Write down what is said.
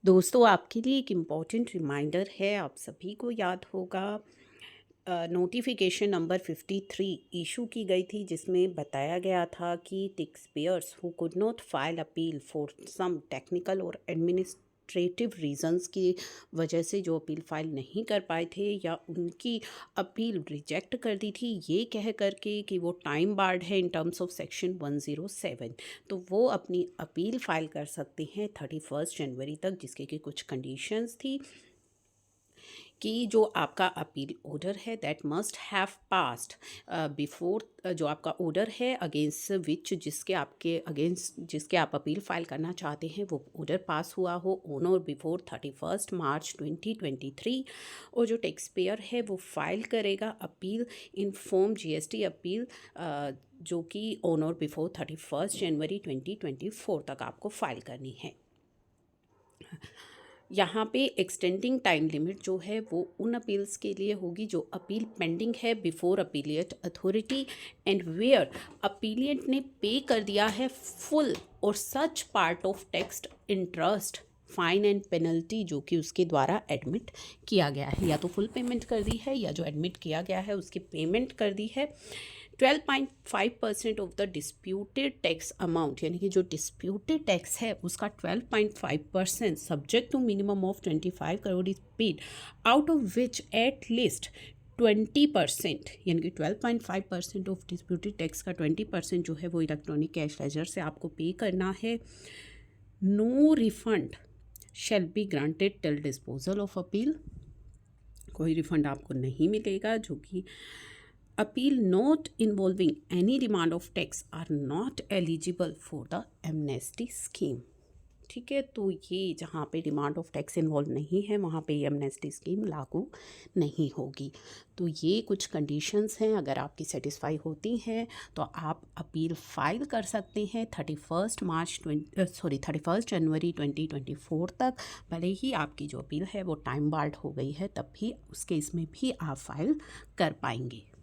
दोस्तों आपके लिए एक इम्पॉर्टेंट रिमाइंडर है, आप सभी को याद होगा नोटिफिकेशन नंबर 53 इशू की गई थी जिसमें बताया गया था कि tax payers who could not file appeal for some technical और एडमिनिस्ट्रेटिव रीजंस की वजह से जो अपील फाइल नहीं कर पाए थे या उनकी अपील रिजेक्ट कर दी थी ये कह करके कि वो टाइम बार्ड है इन टर्म्स ऑफ सेक्शन 107, तो वो अपनी अपील फाइल कर सकते हैं 31 जनवरी तक, जिसके की कुछ कंडीशंस थी कि जो आपका अपील ऑर्डर है that must have passed before, जो आपका ऑर्डर है अगेंस्ट विच जिसके आप अपील फाइल करना चाहते हैं वो ऑर्डर पास हुआ हो ऑन और बिफोर 31 मार्च 2023। और जो टैक्स पेयर है वो फाइल करेगा appeal in form GST appeal जो कि ऑन और बिफोर 31 जनवरी 2024 तक आपको फाइल करनी है। यहाँ पे एक्सटेंडिंग टाइम लिमिट जो है वो उन अपील्स के लिए होगी जो अपील पेंडिंग है before appellate authority and where appellant ने पे कर दिया है फुल और such part of tax interest fine and penalty जो कि उसके द्वारा एडमिट किया गया है, या तो फुल पेमेंट कर दी है या जो एडमिट किया गया है उसकी पेमेंट कर दी है। 12.5% of the disputed tax amount, यानी कि जो डिस्प्यूटेड टैक्स है उसका 12.5% subject to minimum of 25 crore is paid, out of which at least 20%, यानी कि 12.5% ऑफ डिस्प्यूटेड टैक्स का 20% जो है वो इलेक्ट्रॉनिक कैश लेजर से आपको पे करना है। No refund shall be granted till disposal of appeal, कोई रिफंड आपको नहीं मिलेगा। जो कि appeal not involving any demand of tax are not eligible for the amnesty scheme. ठीक है, तो ये जहाँ पे डिमांड ऑफ टैक्स इन्वॉल्व नहीं है वहाँ पे ये एमनेस्टी स्कीम लागू नहीं होगी। तो ये कुछ कंडीशंस हैं, अगर आपकी सेटिस्फाई होती हैं तो आप अपील फाइल कर सकते हैं 31 जनवरी 2024 तक। भले ही आपकी जो अपील है वो टाइम बार्ड हो गई है तब भी उसके इसमें भी आप फाइल कर पाएंगे।